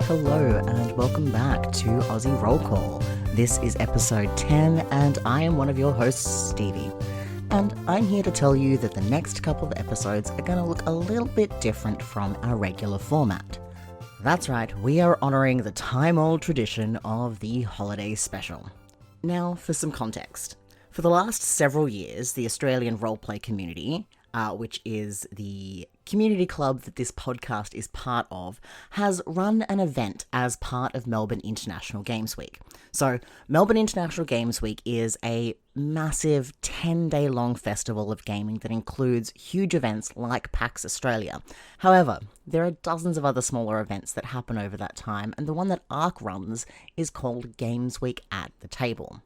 Hello and welcome back to Aussie Roll Call. This is episode 10 and I am one of your hosts, Stevie. And I'm here to tell you that the next couple of episodes are going to look a little bit different from our regular format. That's right, we are honouring the time-old tradition of the holiday special. Now, for some context. For the last several years, the Australian roleplay community, which is the community club that this podcast is part of, has run an event as part of Melbourne International Games Week. So, Melbourne International Games Week is a massive 10-day-long festival of gaming that includes huge events like PAX Australia. However, there are dozens of other smaller events that happen over that time, and the one that ARC runs is called Games Week at the Table.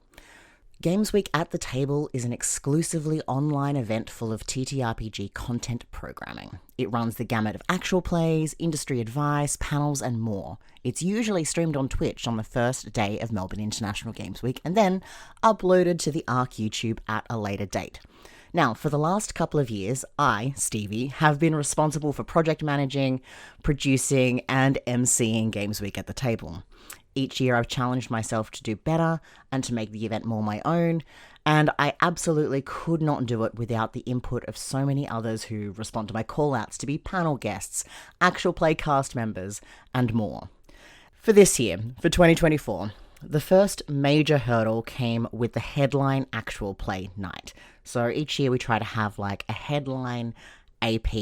Games Week at the Table is an exclusively online event full of TTRPG content programming. It runs the gamut of actual plays, industry advice, panels, and more. It's usually streamed on Twitch on the first day of Melbourne International Games Week, and then uploaded to the ARC YouTube at a later date. Now, for the last couple of years, I, Stevie, have been responsible for project managing, producing, and emceeing Games Week at the Table. Each year I've challenged myself to do better and to make the event more my own, and I absolutely could not do it without the input of so many others who respond to my call-outs to be panel guests, actual play cast members, and more. For this year, for 2024, the first major hurdle came with the headline actual play night. So each year we try to have like a headline AP.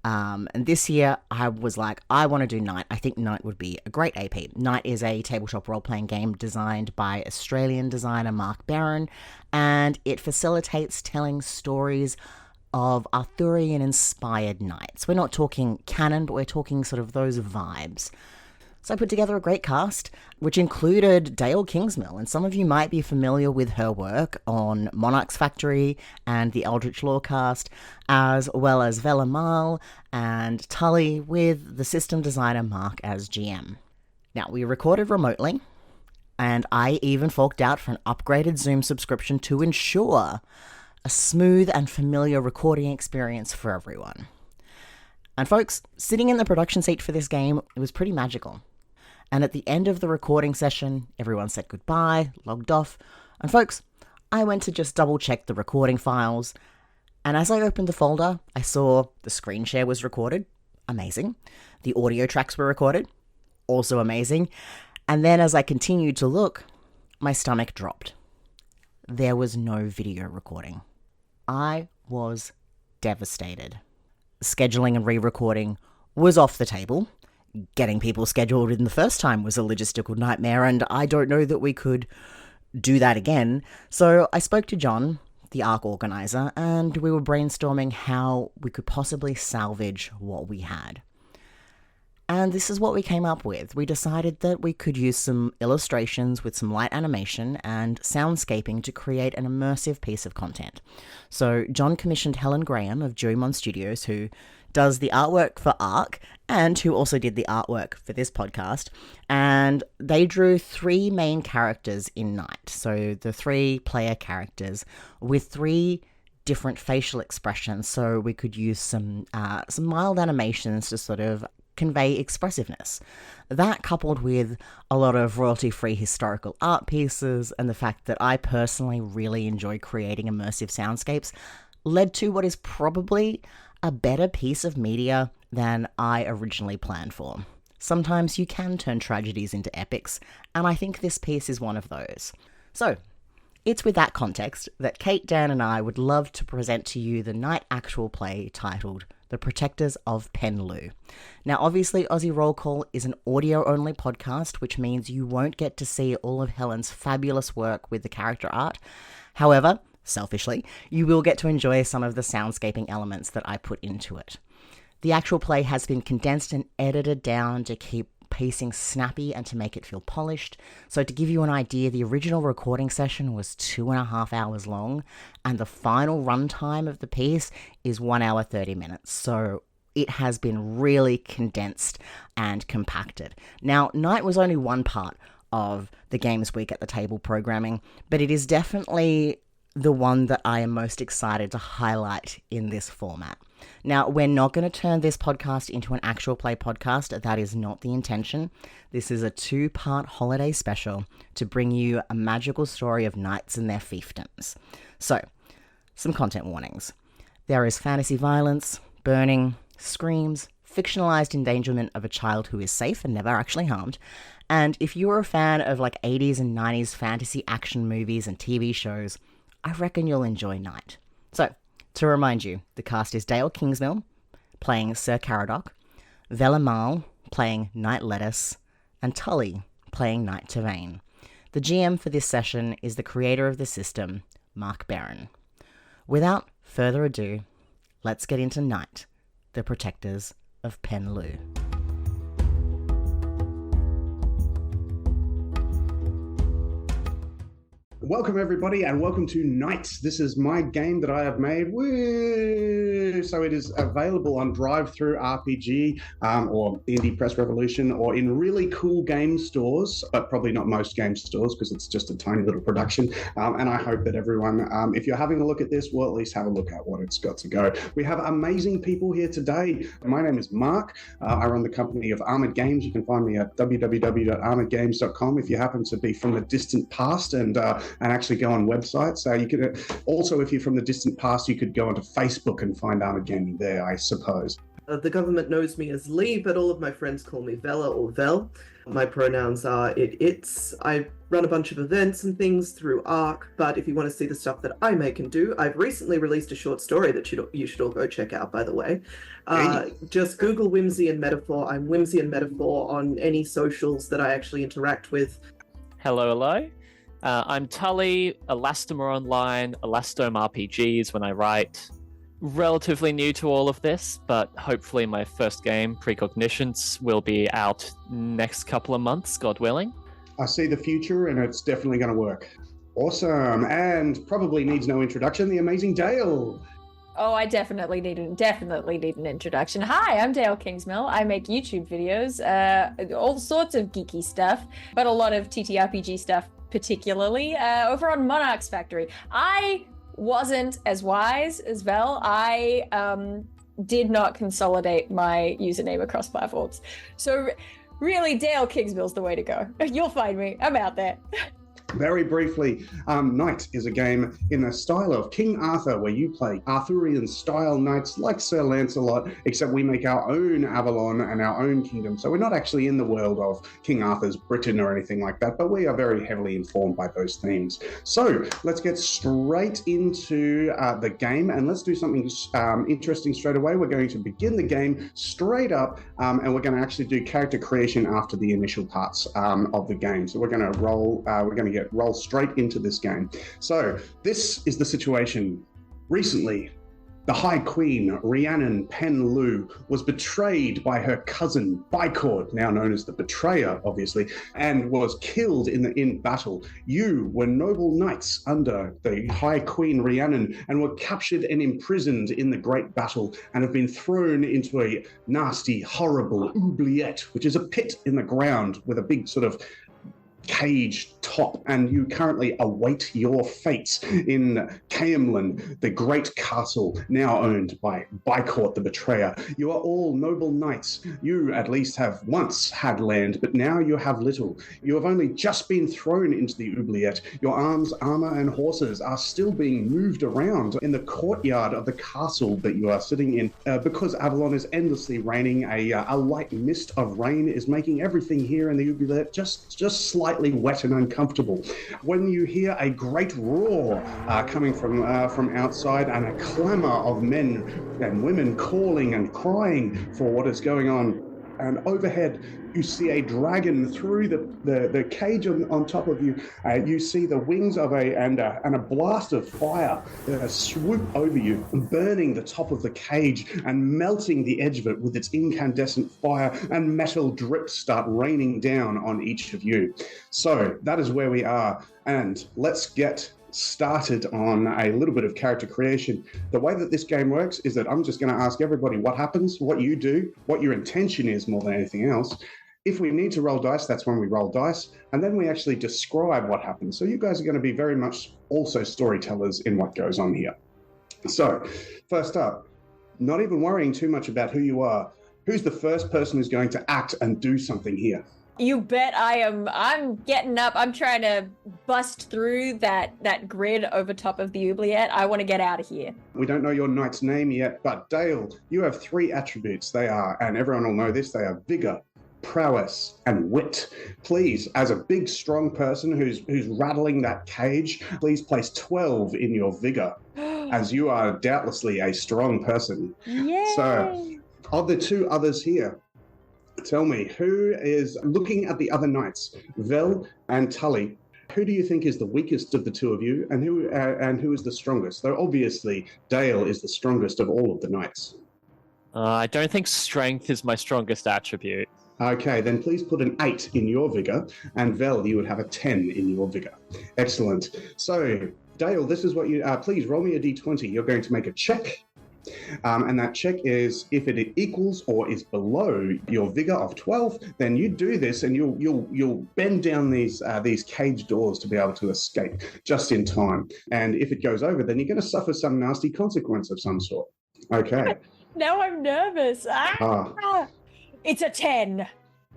And this year, I was like, I want to do Night. I think Night would be a great AP. Night is a tabletop role-playing game designed by Australian designer Mark Beren, and it facilitates telling stories of Arthurian-inspired knights. We're not talking canon, but we're talking sort of those vibes. So I put together a great cast, which included Dael Kingsmill, and some of you might be familiar with her work on Monarch's Factory and the Eldritch Lore cast, as well as Vella Mal and Tully with the system designer Mark as GM. Now, we recorded remotely, and I even forked out for an upgraded Zoom subscription to ensure a smooth and familiar recording experience for everyone. And folks, sitting in the production seat for this game, it was pretty magical. And at the end of the recording session, everyone said goodbye, logged off, and folks, I went to just double check the recording files, and as I opened the folder, I saw the screen share was recorded, amazing. The audio tracks were recorded, also amazing. And then as I continued to look, my stomach dropped. There was no video recording. I was devastated. Scheduling and re-recording was off the table. Getting people scheduled in the first time was a logistical nightmare, and I don't know that we could do that again. So I spoke to John, the ARC organizer, and we were brainstorming how we could possibly salvage what we had. And this is what we came up with. We decided that we could use some illustrations with some light animation and soundscaping to create an immersive piece of content. So John commissioned Helen of Juimon Studios, who does the artwork for ARC and who also did the artwork for this podcast, and they drew 3 main characters in Night. So the 3 player characters with 3 different facial expressions, so we could use some mild animations to sort of convey expressiveness. That, coupled with a lot of royalty-free historical art pieces and the fact that I personally really enjoy creating immersive soundscapes, led to what is probably a better piece of media than I originally planned for. Sometimes you can turn tragedies into epics, and I think this piece is one of those. So, it's with that context that Kate, Dan, and I would love to present to you the Night actual play titled The Protectors of PenLlew. Now, obviously, Aussie Roll Call is an audio-only podcast, which means you won't get to see all of Helen's fabulous work with the character art. However, selfishly, you will get to enjoy some of the soundscaping elements that I put into it. The actual play has been condensed and edited down to keep pacing snappy and to make it feel polished. So to give you an idea, the original recording session was 2.5 hours long, and the final runtime of the piece is 1 hour 30 minutes. So it has been really condensed and compacted. Now, Night was only one part of the Games Week at the Table programming, but it is definitely the one that I am most excited to highlight in this format. Now, we're not going to turn this podcast into an actual play podcast. That is not the intention. This is a 2-part holiday special to bring you a magical story of knights and their fiefdoms. So, some content warnings. There is fantasy violence, burning, screams, fictionalized endangerment of a child who is safe and never actually harmed. And if you're a fan of 80s and 90s fantasy action movies and TV shows, I reckon you'll enjoy Knight. So, to remind you, the cast is Dael Kingsmill, playing Sir Caradoc, Vella Mal, playing Knight Lettuce, and Tully, playing Knight Tavane. The GM for this session is the creator of the system, Mark Beren. Without further ado, let's get into Knight, the Protectors of PenLlew. Welcome everybody and welcome to Knight. This is my game that I have made. Woo! So it is available on Drive-Thru RPG or Indie Press Revolution or in really cool game stores, but probably not most game stores because it's just a tiny little production. And I hope that everyone, if you're having a look at this, will at least have a look at what it's got to go. We have amazing people here today. My name is Mark. I run the company of Armored Games. You can find me at www.armoredgames.com if you happen to be from the distant past and actually go on websites. You could also, if you're from the distant past, you could go onto Facebook and find Armored Gaming there, I suppose. The government knows me as Lee, but all of my friends call me Vella or Vel. My pronouns are it's. I run a bunch of events and things through ARC, but if you want to see the stuff that I make and do, I've recently released a short story that you should all go check out, by the way. Just Google Whimsy and Metaphor. I'm Whimsy and Metaphor on any socials that I actually interact with. Hello. I'm Tully, Elastomere Online, Elastome RPGs when I write. Relatively new to all of this, but hopefully my first game, Precognitions, will be out next couple of months, God willing. I see the future and it's definitely going to work. Awesome. And probably needs no introduction, the amazing Dael. Oh, I definitely need an introduction. Hi, I'm Dael Kingsmill. I make YouTube videos, all sorts of geeky stuff, but a lot of TTRPG stuff, particularly over on Monarch's Factory. I wasn't as wise as Vel. I did not consolidate my username across platforms. So really, Dael Kingsmill's the way to go. You'll find me. I'm out there. Very briefly, Knight is a game in the style of King Arthur, where you play Arthurian-style knights like Sir Lancelot, except we make our own Avalon and our own kingdom. So we're not actually in the world of King Arthur's Britain or anything like that, but we are very heavily informed by those themes. So let's get straight into the game, and let's do something interesting straight away. We're going to begin the game straight up, and we're going to actually do character creation after the initial parts of the game. So we're going to roll straight into this game. So this is the situation. Recently, the High Queen, Rhiannon PenLlew, was betrayed by her cousin, Bicord, now known as the Betrayer, obviously, and was killed in battle. You were noble knights under the High Queen Rhiannon and were captured and imprisoned in the great battle and have been thrown into a nasty, horrible oubliette, which is a pit in the ground with a big sort of cage top, and you currently await your fate in Caemlyn, the great castle now owned by Bicord the Betrayer. You are all noble knights. You at least have once had land, but now you have little. You have only just been thrown into the oubliette. Your arms, armor, and horses are still being moved around in the courtyard of the castle that you are sitting in, because Avalon is endlessly raining. A light mist of rain is making everything here in the oubliette just slightly wet and uncomfortable. When you hear a great roar coming from outside and a clamor of men and women calling and crying for what is going on, and overhead you see a dragon through the cage on top of you. You see the wings of a blast of fire swoop over you, burning the top of the cage and melting the edge of it with its incandescent fire, and metal drips start raining down on each of you. So that is where we are, and let's get started on a little bit of character creation. The way that this game works is that I'm just going to ask everybody what happens, what you do, what your intention is more than anything else. If we need to roll dice, that's when we roll dice. And then we actually describe what happens. So you guys are going to be very much also storytellers in what goes on here. So, first up, not even worrying too much about who you are. Who's the first person who's going to act and do something here? You bet I am. I'm getting up. I'm trying to bust through that grid over top of the oubliette. I want to get out of here. We don't know your knight's name yet, but Dael, you have 3 attributes. They are, and everyone will know this, they are vigor, prowess, and wit. Please, as a big, strong person who's rattling that cage, please place 12 in your vigor, as you are doubtlessly a strong person. Yay! So, of the 2 others here, tell me, who is looking at the other knights, Vell and Tully? Who do you think is the weakest of the 2 of you, and who is the strongest? Though obviously Dael is the strongest of all of the knights. I don't think strength is my strongest attribute. Okay, then please put an 8 in your vigor, and Vell, you would have a 10 in your vigor. Excellent. So, Dael, this is what you please roll me a d20. You're going to make a check. And that check is if it equals or is below your vigor of 12, then you do this and you'll bend down these cage doors to be able to escape just in time. And if it goes over, then you're going to suffer some nasty consequence of some sort. Okay. Now I'm nervous. It's a 10.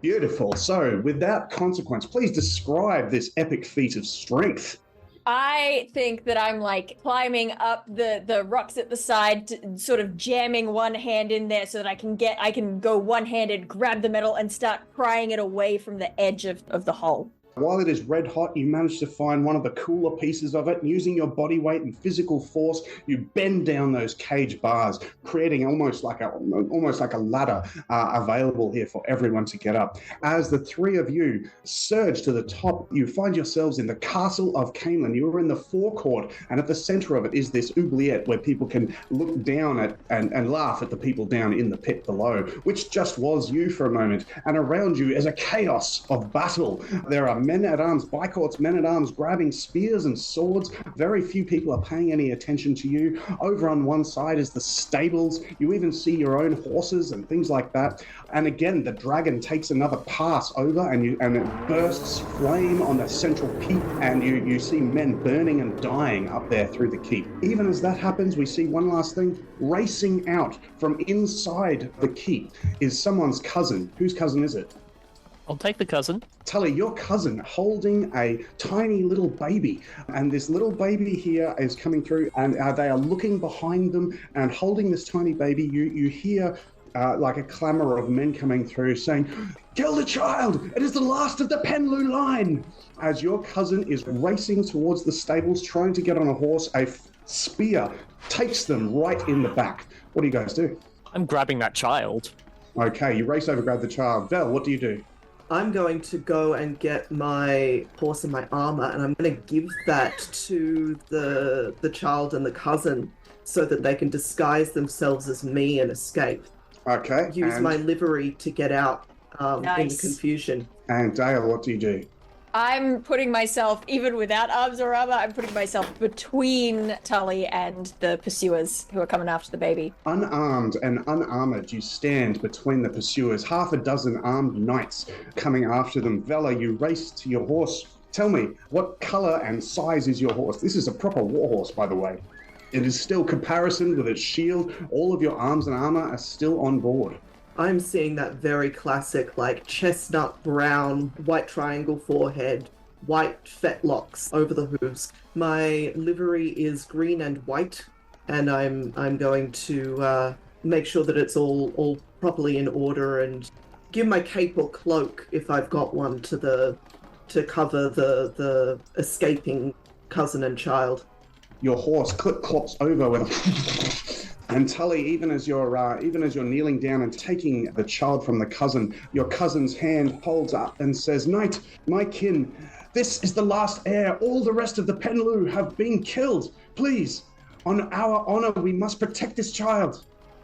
Beautiful. So, without consequence, please describe this epic feat of strength. I think that I'm like climbing up the rocks at the side, sort of jamming one hand in there so that I can go one-handed, grab the metal and start prying it away from the edge of the hole. While it is red hot, you manage to find one of the cooler pieces of it, and using your body weight and physical force, you bend down those cage bars, creating almost like a ladder available here for everyone to get up. As the 3 of you surge to the top, you find yourselves in the castle of Camelin. You are in the forecourt, and at the center of it is this oubliette where people can look down at and laugh at the people down in the pit below, which just was you for a moment. And around you is a chaos of battle. There are men-at-arms, Bicourt's men-at-arms grabbing spears and swords. Very few people are paying any attention to you. Over on one side is the stables. You even see your own horses and things like that. And again, the dragon takes another pass over and it bursts flame on the central keep, and you see men burning and dying up there through the keep. Even as that happens, we see one last thing. Racing out from inside the keep is someone's cousin. Whose cousin is it? I'll take the cousin. Tully, your cousin holding a tiny little baby, and this little baby here is coming through, and they are looking behind them and holding this tiny baby. You hear like a clamor of men coming through saying, "Kill the child! It is the last of the PenLlew line!" As your cousin is racing towards the stables, trying to get on a horse, a spear takes them right in the back. What do you guys do? I'm grabbing that child. Okay, you race over, grab the child. Vell, what do you do? I'm going to go and get my horse and my armor, and I'm going to give that to the child and the cousin so that they can disguise themselves as me and escape. Okay. Use my livery to get out in the Nice. confusion. And Dael, what do you do? I'm putting myself, even without arms or armor, I'm putting myself between Tully and the pursuers who are coming after the baby. Unarmed and unarmored, you stand between the pursuers, half a dozen armed knights coming after them. Vella, you race to your horse. Tell me, what color and size is your horse? This is a proper war horse, by the way. It is still caparisoned with its shield. All of your arms and armor are still on board. I'm seeing that very classic, like, chestnut brown, white triangle forehead, white fetlocks over the hooves. My livery is green and white, and I'm going to make sure that it's all properly in order, and give my cape or cloak, if I've got one, to cover the escaping cousin and child. Your horse clip-clops over with and Tully, even as you're kneeling down and taking the child from the cousin, your cousin's hand holds up and says, "Knight, my kin, this is the last heir. All the rest of the PenLlew have been killed. Please, on our honor, we must protect this child."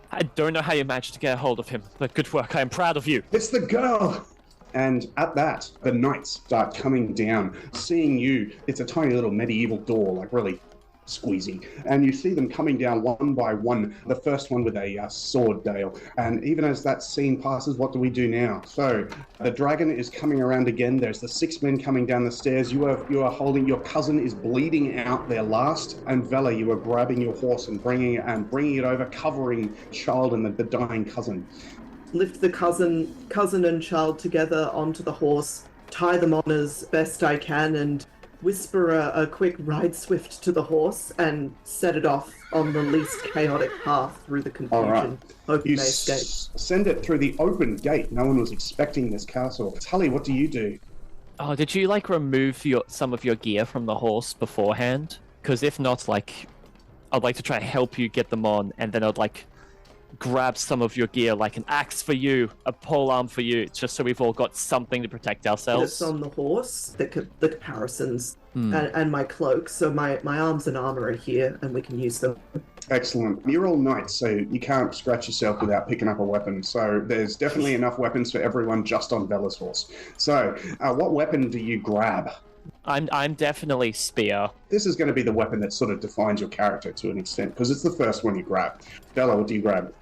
I don't know how you managed to get a hold of him, but good work. I am proud of you. It's the girl. And at that, the knights start coming down, seeing you. It's a tiny little medieval door, like really squeezy. And you see them coming down one by one. The first one with a sword, Dale. And even as that scene passes, what do we do now? So the dragon is coming around again. There's the 6 men coming down the stairs. You are holding, your cousin is bleeding out there last. And Vella, you are grabbing your horse and bringing it over, covering child and the dying cousin. Lift the cousin and child together onto the horse, tie them on as best I can, and whisper a quick ride swift to the horse and set it off on the least chaotic path through the confusion. All right. Hoping You they escape. send it through the open gate. No one was expecting this castle. Tully, what do you do? Oh, did you like remove some of your gear from the horse beforehand? Because if not, like, I'd like to try and help you get them on, and then I'd like grab some of your gear, like an axe for you, a polearm for you, just so we've all got something to protect ourselves. It's on the horse, the caparisons, and my cloak. So my arms and armor are here, and we can use them. Excellent. You're all knights, so you can't scratch yourself without picking up a weapon. So there's definitely enough weapons for everyone just on Vella's horse. So what weapon do you grab? I'm definitely spear. This is going to be the weapon that sort of defines your character to an extent, because it's the first one you grab. Vella, what do you grab?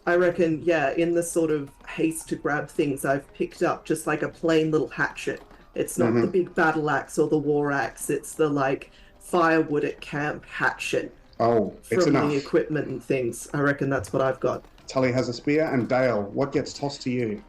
I reckon, yeah, in the sort of haste to grab things, I've picked up just like a plain little hatchet. It's not the big battle axe or the war axe. It's the like firewood at camp hatchet. Oh, it's from enough. the equipment and things. I reckon that's what I've got. Tully has a spear, and Dale, what gets tossed to you?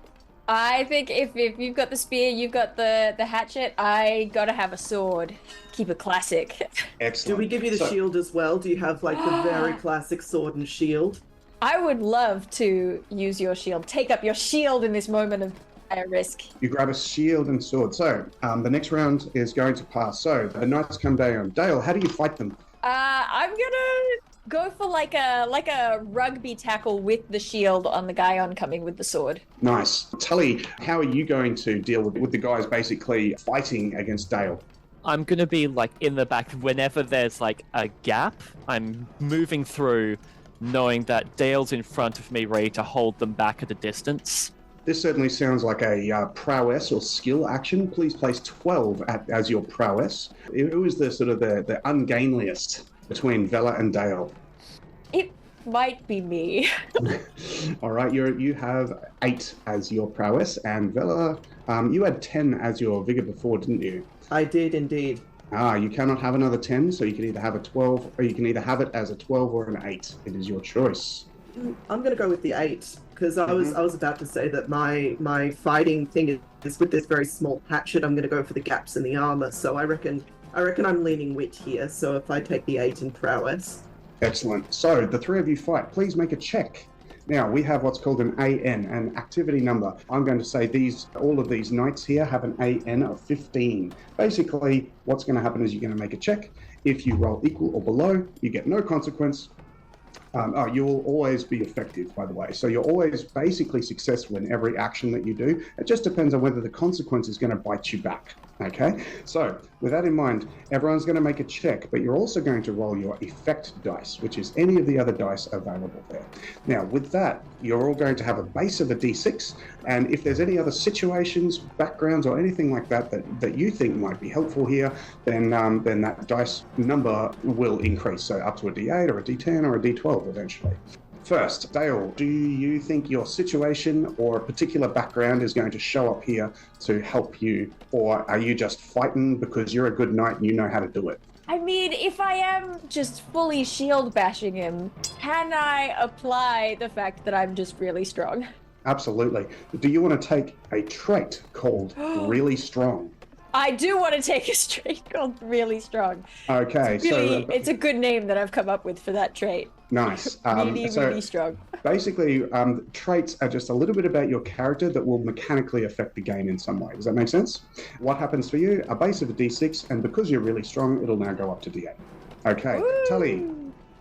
I think if you've got the spear, you've got the hatchet, I gotta have a sword. Keep it classic. Excellent. Do we give you the shield as well? Do you have like the very classic sword and shield? I would love to use your shield. Take up your shield in this moment of higher risk. You grab a shield and sword. So the next round is going to pass. So the knights come down. Dale, how do you fight them? I'm gonna go for like a rugby tackle with the shield on the guy oncoming with the sword. Nice. Tully, how are you going to deal with the guys basically fighting against Dale? I'm gonna be like in the back whenever there's like a gap. I'm moving through, knowing that Dale's in front of me, ready to hold them back at a distance. This certainly sounds like a prowess or skill action. Please place 12 as your prowess. It was the sort of the ungainliest between Vella and Dale. It might be me. All right, you have 8 as your prowess, and Vella, you had 10 as your vigor before, didn't you? I did indeed. You cannot have another 10, so you can either have a 12, or you can either have it as a 12 or an 8. It is your choice. I'm gonna go with the 8 because I was about to say that my fighting thing is with this very small hatchet. I'm gonna go for the gaps in the armor. So I reckon I'm leaning wit here. So if I take the 8 in prowess. Excellent. So the 3 of you fight. Please make a check. Now we have what's called an AN, an activity number. I'm going to say all of these knights here have an AN of 15. Basically, what's going to happen is you're going to make a check. If you roll equal or below, you get no consequence. You will always be effective, by the way. So you're always basically successful in every action that you do. It just depends on whether the consequence is going to bite you back. Okay? So with that in mind, everyone's going to make a check, but you're also going to roll your effect dice, which is any of the other dice available there. Now, with that, you're all going to have a base of a d6, and if there's any other situations, backgrounds, or anything like that you think might be helpful here, then that dice number will increase. So up to a d8 or a d10 or a d12 eventually. First, Dale, do you think your situation or a particular background is going to show up here to help you, or are you just fighting because you're a good knight and you know how to do it? I mean, if I am just fully shield bashing him, can I apply the fact that I'm just really strong? Absolutely. Do you want to take a trait called really strong? I do want to take a trait called really strong. Okay, it's a good name that I've come up with for that trait. Nice. Really strong. Basically, traits are just a little bit about your character that will mechanically affect the game in some way. Does that make sense? What happens for you? A base of a d6, and because you're really strong, it'll now go up to d8. Okay, Woo! Tully,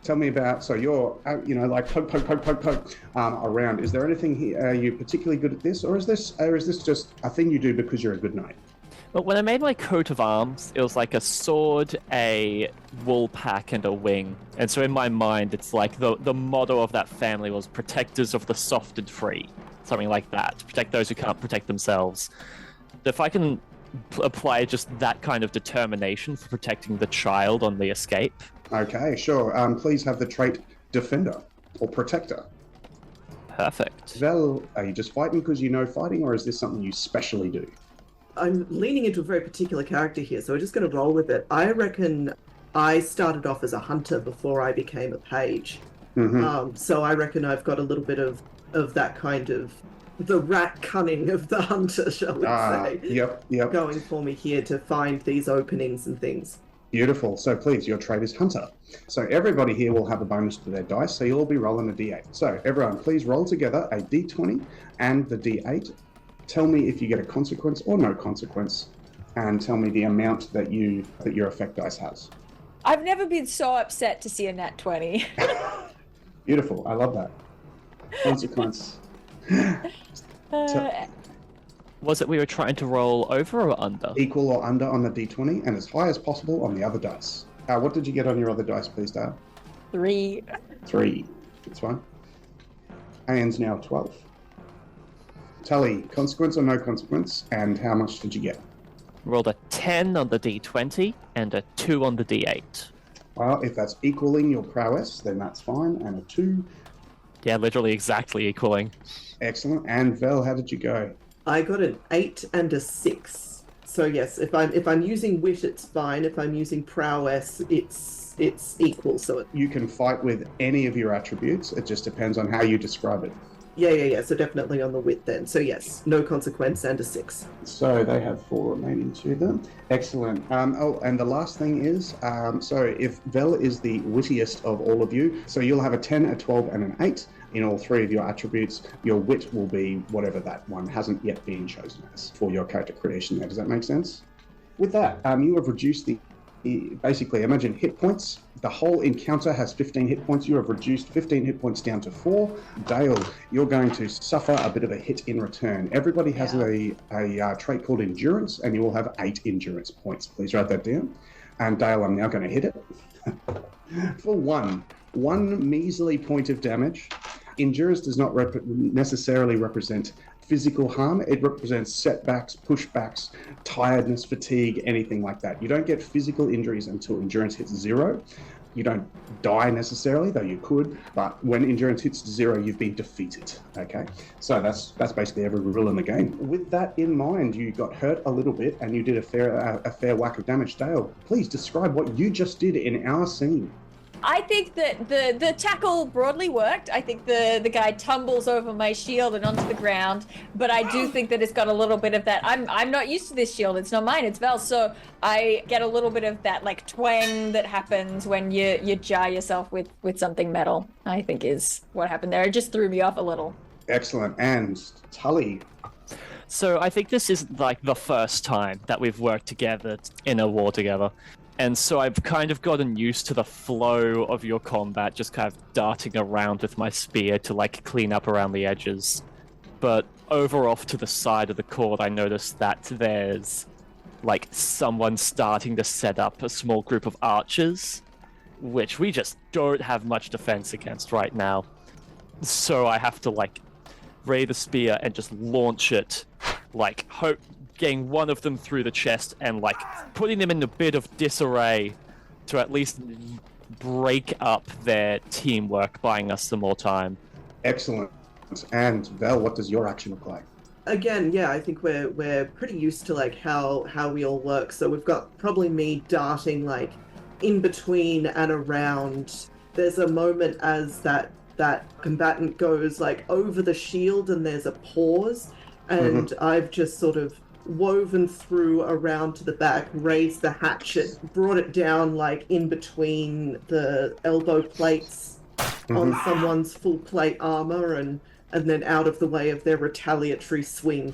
tell me about, so you're, like poke around. Is there anything here, are you particularly good at this, or is this just a thing you do because you're a good knight? But when I made my coat of arms, it was like a sword, a wool pack, and a wing. And so in my mind, it's like the motto of that family was protectors of the soft and free. Something like that. To protect those who can't protect themselves. If I can apply just that kind of determination for protecting the child on the escape, Okay, sure. Please have the trait Defender or Protector. Perfect. Vel, are you just fighting because you know fighting, or is this something you specially do? I'm leaning into a very particular character here, so we're just going to roll with it. I reckon I started off as a hunter before I became a page. So I reckon I've got a little bit of that kind of the rat cunning of the hunter, shall we say. Yep. Going for me here to find these openings and things. Beautiful. So please, your trait is Hunter. So everybody here will have a bonus to their dice, so you'll all be rolling a d8. So everyone, please roll together a d20 and the d8. Tell me if you get a consequence or no consequence, and tell me the amount that your effect dice has. I've never been so upset to see a nat 20. Beautiful. I love that. Consequence. Was it we were trying to roll over or under? Equal or under on the d20, and as high as possible on the other dice. What did you get on your other dice, please, Dael? 3. 3. That's fine. Anne's now 12. Tully, consequence or no consequence, and how much did you get? Rolled a 10 on the d20 and a 2 on the d8. Well, if that's equaling your prowess, then that's fine, and a 2. Yeah, literally exactly equaling. Excellent. And Vel, how did you go? I got an 8 and a 6. So yes, if I'm using wit, it's fine. If I'm using prowess, it's equal. So You can fight with any of your attributes. It just depends on how you describe it. Yeah. So definitely on the wit then. So yes, no consequence and a 6. So they have 4 remaining to them. Excellent. And the last thing is, so if Vel is the wittiest of all of you, so you'll have a 10, a 12, and an 8 in all 3 of your attributes. Your wit will be whatever that one hasn't yet been chosen as for your character creation there. Does that make sense? With that, you have reduced basically, imagine hit points. The whole encounter has 15 hit points. You have reduced 15 hit points down to 4. Dael, you're going to suffer a bit of a hit in return. Everybody has a trait called Endurance, and you will have 8 endurance points. Please write that down. And Dael, I'm now going to hit it for 1 measly point of damage. Endurance does not necessarily represent physical harm. It represents setbacks, pushbacks, tiredness, fatigue, anything like that. You don't get physical injuries until endurance hits 0. You don't die necessarily, though you could, but when endurance hits 0, you've been defeated, okay? So that's basically every rule in the game. With that in mind, you got hurt a little bit and you did a fair whack of damage. Dael, please describe what you just did in our scene. I think that the tackle broadly worked. I think the guy tumbles over my shield and onto the ground, but I do think that it's got a little bit of that. I'm not used to this shield. It's not mine. It's Vel's. So I get a little bit of that like twang that happens when you jar yourself with something metal. I think is what happened there. It just threw me off a little. Excellent. And Tully. So I think this is like the first time that we've worked together in a war together. And so I've kind of gotten used to the flow of your combat, just kind of darting around with my spear to like clean up around the edges. But over off to the side of the court, I noticed that there's like someone starting to set up a small group of archers, which we just don't have much defense against right now. So I have to like ray the spear and just launch it, like getting one of them through the chest and like putting them in a bit of disarray to at least break up their teamwork, buying us some more time. Excellent. And Vel, what does your action look like? Again, yeah, I think we're pretty used to like how we all work. So we've got probably me darting like in between and around. There's a moment as that combatant goes like over the shield and there's a pause, and I've just sort of woven through around to the back, raised the hatchet, brought it down like in between the elbow plates on someone's full plate armor, and then out of the way of their retaliatory swing.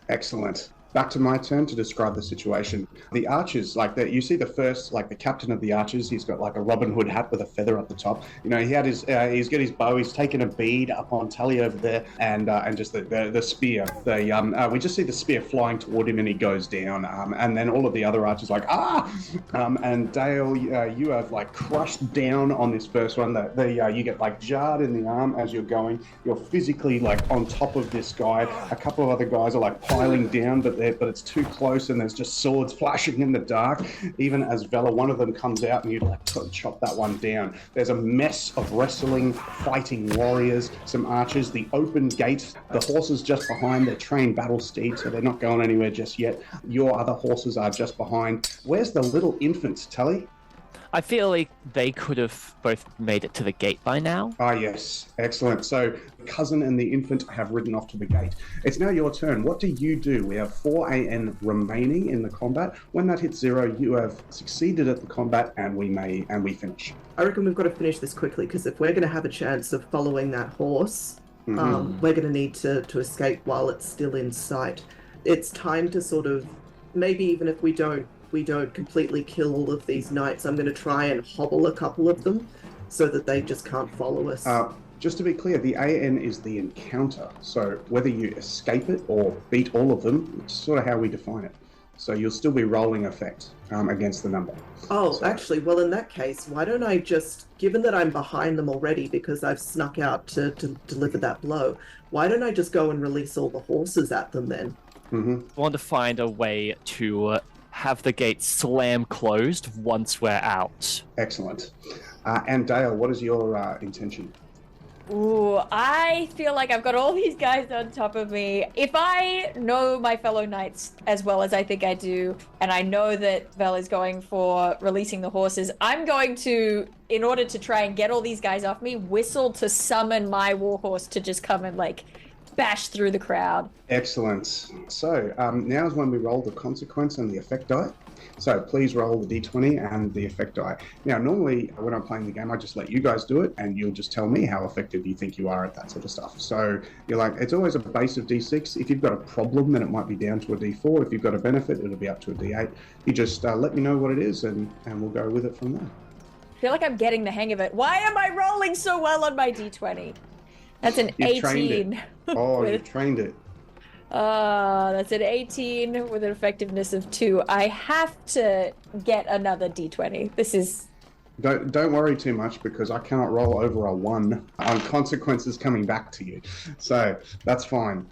Excellent. Back to my turn to describe the situation. The archers, like that, you see the first, like the captain of the archers, he's got like a Robin Hood hat with a feather at the top. You know, he had his, he's got his bow, he's taken a bead up on Tully over there, and just the spear. We just see the spear flying toward him, and he goes down. And then all of the other archers like and Dael, you have like crushed down on this first one. You get like jarred in the arm as you're going. You're physically like on top of this guy. A couple of other guys are like piling down, but but it's too close and there's just swords flashing in the dark. Even as Vella, one of them comes out and you like chop that one down. There's a mess of wrestling, fighting warriors, some archers, the open gate, the horses just behind, they're trained battle steeds, so they're not going anywhere just yet. Your other horses are just behind. Where's the little infant, Tully? I feel like they could have both made it to the gate by now. Ah, yes. Excellent. So the cousin and the infant have ridden off to the gate. It's now your turn. What do you do? We have 4 AN remaining in the combat. When that hits 0, you have succeeded at the combat and we finish. I reckon we've got to finish this quickly, because if we're going to have a chance of following that horse, we're going to need to escape while it's still in sight. It's time to sort of, maybe even if we don't completely kill all of these knights, I'm going to try and hobble a couple of them so that they just can't follow us. Just to be clear, the AN is the encounter. So whether you escape it or beat all of them, it's sort of how we define it. So you'll still be rolling effect against the number. Oh, so, actually, well, in that case, why don't I just, given that I'm behind them already because I've snuck out to deliver that blow, why don't I just go and release all the horses at them then? I want to find a way to have the gate slam closed once we're out. Excellent. And Dael, what is your intention? Ooh, I feel like I've got all these guys on top of me. If I know my fellow knights as well as I think I do, and I know that Vel is going for releasing the horses, I'm going to, in order to try and get all these guys off me, whistle to summon my warhorse to just come and like bash through the crowd. Excellent. So now is when we roll the consequence and the effect die. So please roll the d20 and the effect die. Now, normally when I'm playing the game, I just let you guys do it and you'll just tell me how effective you think you are at that sort of stuff. So you're like, it's always a base of d6. If you've got a problem, then it might be down to a d4. If you've got a benefit, it'll be up to a d8. You just let me know what it is and we'll go with it from there. I feel like I'm getting the hang of it. Why am I rolling so well on my d20? That's an 18. Oh, you've trained it. That's an 18 with an effectiveness of 2. I have to get another d20. This is... Don't worry too much because I cannot roll over a 1 on consequences coming back to you. So that's fine.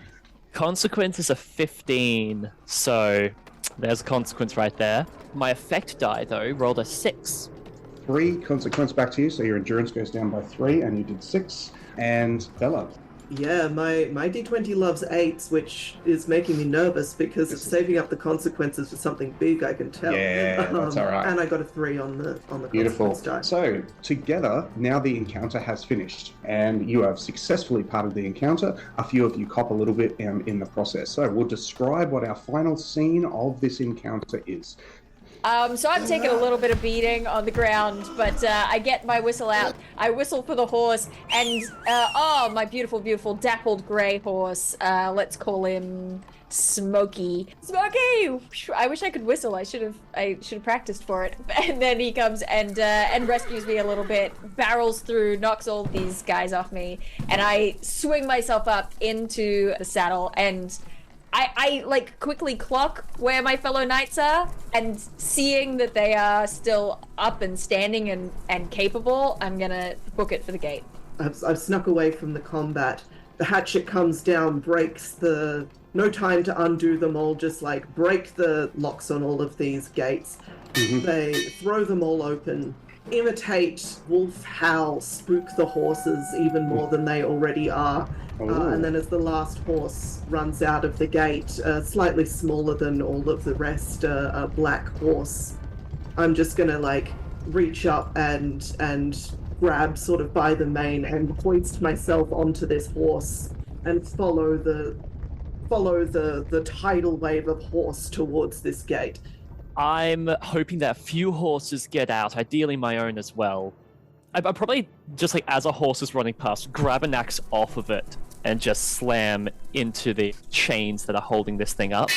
Consequence is a 15, so there's a consequence right there. My effect die, though, rolled a 6. 3 consequence back to you, so your endurance goes down by 3, and you did 6. And Vella. Yeah, my D20 loves 8s, which is making me nervous because it's saving up the consequences for something big, I can tell. Yeah, that's all right. And I got a 3 on the Beautiful. consequence die. So, together, now the encounter has finished, and you have successfully parted the encounter. A few of you cop a little bit in the process. So, we'll describe what our final scene of this encounter is. So I've taken a little bit of beating on the ground, but I get my whistle out. I whistle for the horse, and my beautiful, beautiful dappled grey horse. Let's call him Smokey. Smokey! I wish I could whistle. I should have practiced for it. And then he comes and rescues me a little bit, barrels through, knocks all these guys off me, and I swing myself up into the saddle and I like quickly clock where my fellow knights are, and seeing that they are still up and standing and capable, I'm gonna book it for the gate. I've snuck away from the combat. The hatchet comes down, breaks the... No time to undo them all, just like break the locks on all of these gates. They throw them all open, imitate wolf howl, spook the horses even more than they already are. And then as the last horse runs out of the gate, slightly smaller than all of the rest, a black horse, I'm just gonna like reach up and grab sort of by the mane and hoist myself onto this horse and follow the tidal wave of horse towards this gate. I'm hoping that a few horses get out, ideally my own as well. I'm probably just like as a horse is running past, grab an axe off of it and just slam into the chains that are holding this thing up.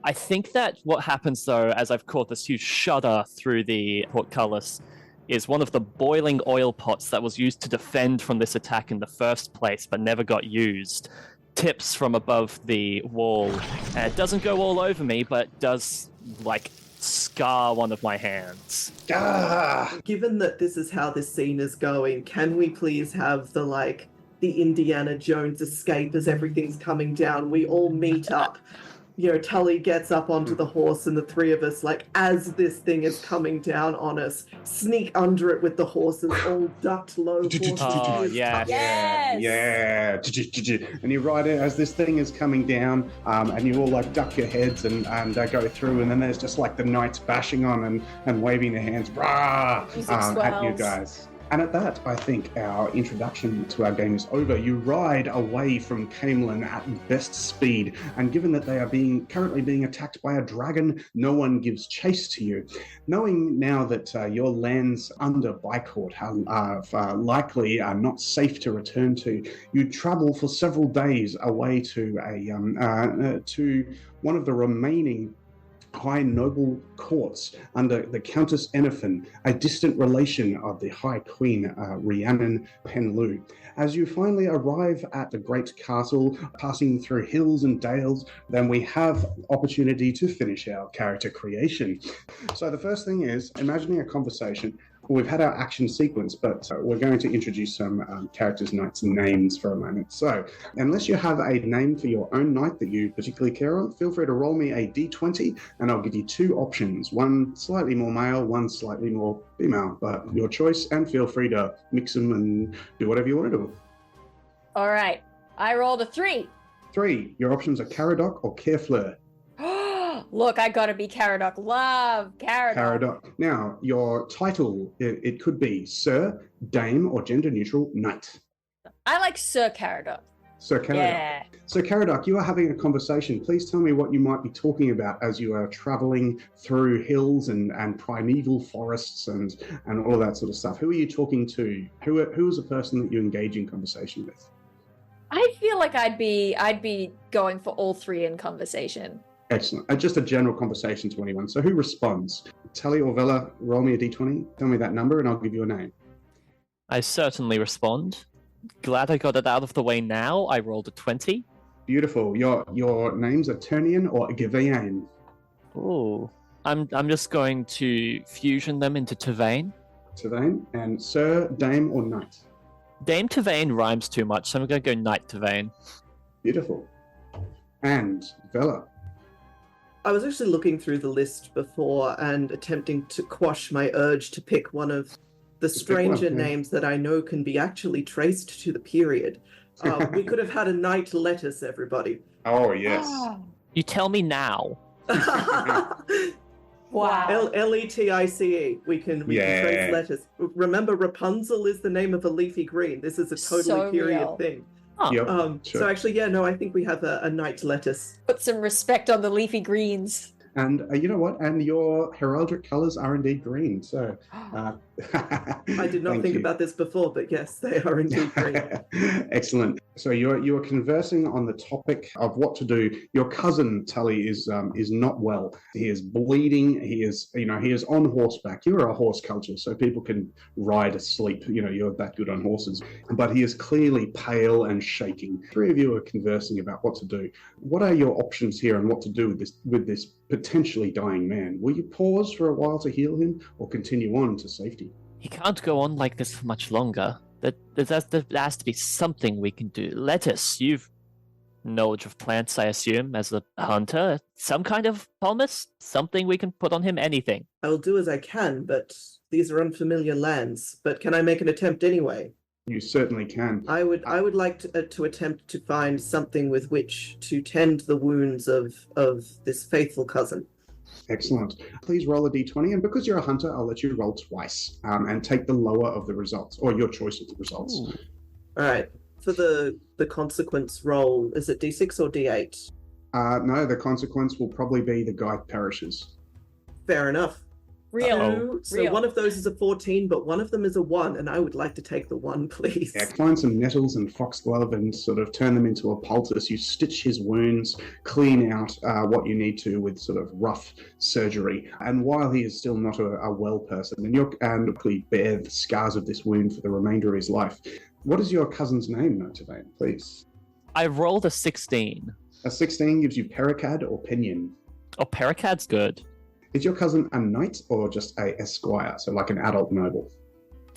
I think that what happens though, as I've caught this huge shudder through the portcullis, is one of the boiling oil pots that was used to defend from this attack in the first place but never got used tips from above the wall. And it doesn't go all over me, but does like scar one of my hands. Given that this is how this scene is going, can we please have the the Indiana Jones escape as everything's coming down. We all meet up. Tully gets up onto the horse, and the three of us, as this thing is coming down on us, sneak under it with the horses all ducked low. Oh, yeah. Yes! Yeah. And you ride it as this thing is coming down, and you all duck your heads and go through, and then there's just the knights bashing on and waving their hands, rah, at you guys. And at that, I think our introduction to our game is over. You ride away from Camelin at best speed, and given that they are currently being attacked by a dragon, no one gives chase to you. Knowing now that your lands under Bycourt are likely not safe to return to, you travel for several days away to one of the remaining high noble courts under the Countess Enifin, a distant relation of the High Queen Rhiannon PenLlew. As you finally arrive at the great castle, passing through hills and dales, then we have opportunity to finish our character creation. So the first thing is imagining a conversation. We've had our action sequence, but we're going to introduce some characters' knights' names for a moment. So, unless you have a name for your own knight that you particularly care on, feel free to roll me a d20, and I'll give you two options. One slightly more male, one slightly more female, but your choice, and feel free to mix them and do whatever you want to do. All right. I rolled a 3. 3. Your options are Caradoc or Carefleur. Look, I gotta be Caradoc. Love Caradoc. Caradoc. Now, your title, it could be Sir, Dame, or gender-neutral Knight. I like Sir Caradoc. Sir Caradoc. Yeah. So, Caradoc, you are having a conversation. Please tell me what you might be talking about as you are traveling through hills and primeval forests and all of that sort of stuff. Who are you talking to? Who is the person that you engage in conversation with? I feel like I'd be going for all three in conversation. Excellent. Just a general conversation to anyone. So who responds? Tully or Vella, roll me a d20. Tell me that number and I'll give you a name. I certainly respond. Glad I got it out of the way now. I rolled a 20. Beautiful. Your names are Turnian or Gavian. Oh, I'm just going to fusion them into Tavain. Tavain. And Sir, Dame, or Knight? Dame Tavain rhymes too much, so I'm going to go Knight Tavain. Beautiful. And Vella. I was actually looking through the list before and attempting to quash my urge to pick one of the stranger names that I know can be actually traced to the period. We could have had a Knight Lettuce, everybody. Oh, yes. You tell me now. Wow. Letice. We can trace letters. Remember, Rapunzel is the name of a leafy green. This is a totally period real. thing. Oh. Yep, sure. So actually, I think we have a Knight Lettuce. Put some respect on the leafy greens. And you know what? And your heraldic colours are indeed green. So I did not think about this before, but yes, they are indeed green. Excellent. So you are conversing on the topic of what to do. Your cousin Tully is not well. He is bleeding. He is on horseback. You're a horse culture, so people can ride asleep. You're that good on horses. But he is clearly pale and shaking. Three of you are conversing about what to do. What are your options here and what to do with this potentially dying man? Will you pause for a while to heal him or continue on to safety? He can't go on like this for much longer. There has to be something we can do. Lettuce, you've knowledge of plants, I assume, as a hunter. Some kind of pomace? Something we can put on him? Anything? I will do as I can, but these are unfamiliar lands. But can I make an attempt anyway? You certainly can. I would like to attempt to find something with which to tend the wounds of this faithful cousin. Excellent. Please roll a d20, and because you're a hunter, I'll let you roll twice and take the lower of the results, or your choice of the results. Ooh. All right. For the consequence roll, is it d6 or d8? No, the consequence will probably be the guy perishes. Fair enough. Real. So one of those is a 14, but one of them is a 1, and I would like to take the 1, please. Yeah, find some nettles and foxglove and sort of turn them into a poultice. You stitch his wounds, clean out what you need to with sort of rough surgery. And while he is still not a well person, and you bear the scars of this wound for the remainder of his life. What is your cousin's name, Tavain, please? I rolled a 16. A 16 gives you Pericad or Pinion. Oh, Pericad's good. Is your cousin a knight or just a esquire, so like an adult noble?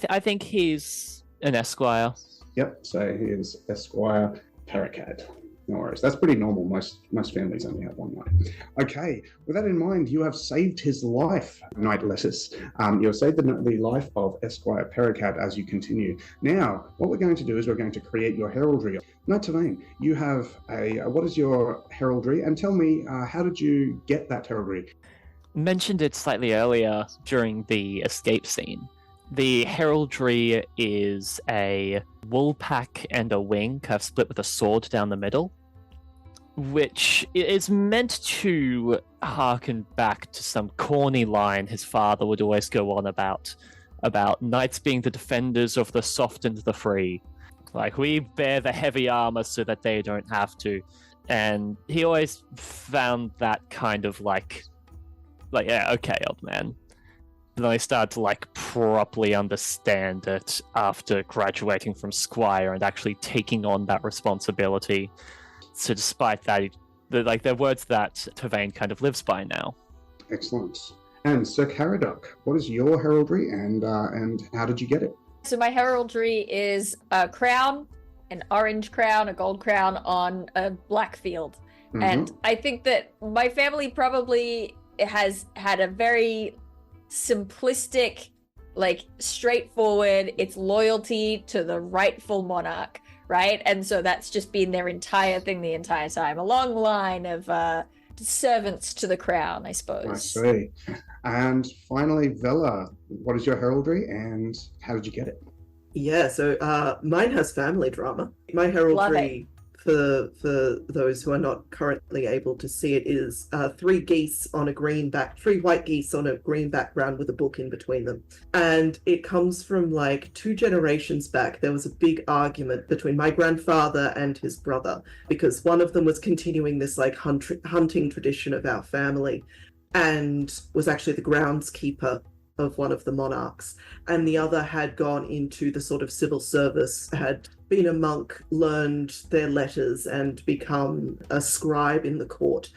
I think he's an esquire. Yep, so here's Esquire Paracad. No worries. That's pretty normal. Most families only have one knight. Okay, with that in mind, you have saved his life, Knight Lettuce. You have saved the life of Esquire Paracad as you continue. Now, what we're going to do is we're going to create your heraldry. Knight Tavain, you have what is your heraldry? And tell me, how did you get that heraldry? Mentioned it slightly earlier during the escape scene. The heraldry is a wool pack and a wing, kind of split with a sword down the middle, which is meant to harken back to some corny line his father would always go on about knights being the defenders of the soft and the free. Like, we bear the heavy armor so that they don't have to. And he always found that kind of like, yeah, okay, old man. Then I started to properly understand it after graduating from Squire and actually taking on that responsibility. So despite that, they're words that Tavain kind of lives by now. Excellent. And Sir Caradoc, what is your heraldry and how did you get it? So my heraldry is a crown, an orange crown, a gold crown on a black field. Mm-hmm. And I think that my family probably has had a very simplistic, straightforward, it's loyalty to the rightful monarch, right? And so that's just been their entire thing the entire time. A long line of servants to the crown, I suppose. I see. And finally, Vella, what is your heraldry and how did you get it? Yeah, so mine has family drama. My heraldry, for those who are not currently able to see it, is three white geese on a green background with a book in between them. And it comes from 2 generations back. There was a big argument between my grandfather and his brother because one of them was continuing this hunting tradition of our family and was actually the groundskeeper of one of the monarchs, and the other had gone into the sort of civil service, had been a monk, learned their letters and become a scribe in the court.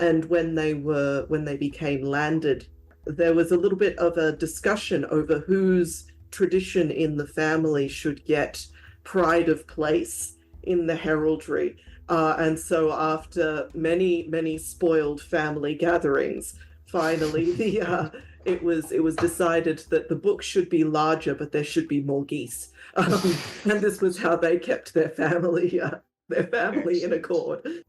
And when they became landed, there was a little bit of a discussion over whose tradition in the family should get pride of place in the heraldry. And so after many spoiled family gatherings, finally it was decided that the book should be larger, but there should be more geese. And this was how they kept their family in accord.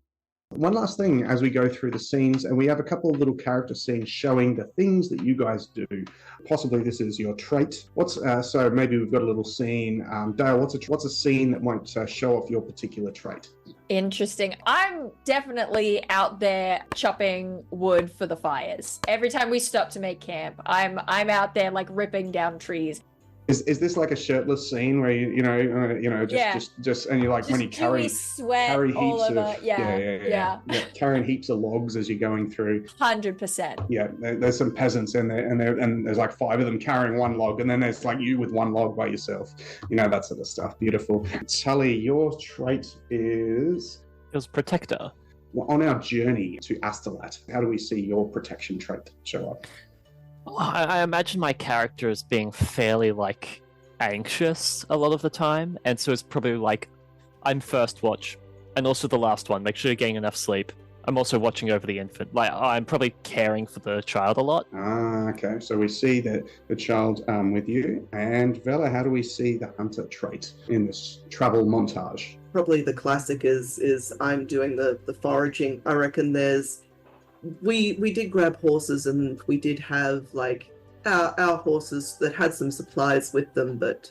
One last thing as we go through the scenes, and we have a couple of little character scenes showing the things that you guys do. Possibly this is your trait. So maybe we've got a little scene. Dael, what's a scene that might show off your particular trait? Interesting. I'm definitely out there chopping wood for the fires. Every time we stop to make camp, I'm out there ripping down trees. Is this like a shirtless scene where just and you're when you carry heaps carrying heaps of logs as you're going through? 100%. Yeah, there's some peasants in there, and there's 5 of them carrying one log, and then there's you with one log by yourself. That sort of stuff. Beautiful. Tully, your trait is? It was protector. Well, on our journey to Astolat, how do we see your protection trait show up? Well, I imagine my character as being fairly anxious a lot of the time, and so it's probably I'm first watch, and also the last one. Make sure you're getting enough sleep. I'm also watching over the infant. I'm probably caring for the child a lot. Okay. So we see that the child with you. And Vella, how do we see the hunter trait in this travel montage? Probably the classic is I'm doing the foraging. I reckon we did grab horses, and we did have our horses that had some supplies with them, but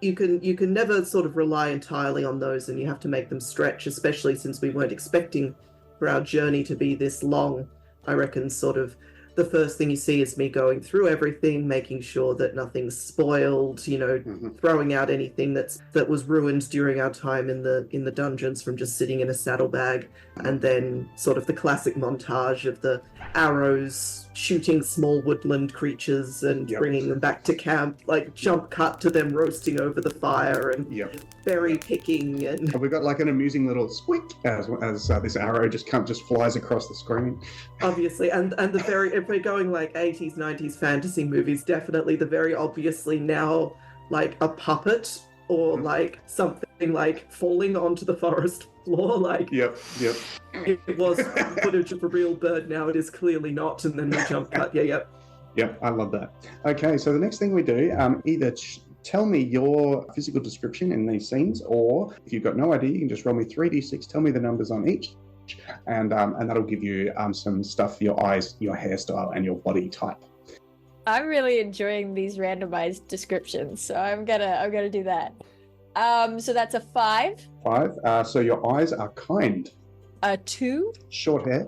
you can never sort of rely entirely on those, and you have to make them stretch, especially since we weren't expecting for our journey to be this long. I reckon sort of the first thing you see is me going through everything, making sure that nothing's spoiled, throwing out anything that was ruined during our time in the dungeons from just sitting in a saddlebag, and then sort of the classic montage of the arrows shooting small woodland creatures and bringing them back to camp, jump cut to them roasting over the fire and berry picking. And we've got an amusing little squeak as this arrow just flies across the screen. Obviously, and the very, if we're going 80s, 90s fantasy movies, definitely the very obviously now a puppet or like something like falling onto the forest floor. Like, Yep. it was footage of a real bird, now it is clearly not, and then we jump cut. Yep, I love that. Okay, so the next thing we do, either tell me your physical description in these scenes, or if you've got no idea, you can just roll me 3d6, tell me the numbers on each, and that'll give you some stuff for your eyes, your hairstyle, and your body type. I'm really enjoying these randomized descriptions, so I'm gonna do that. So that's a 5. 5. So your eyes are kind. A 2. Short hair.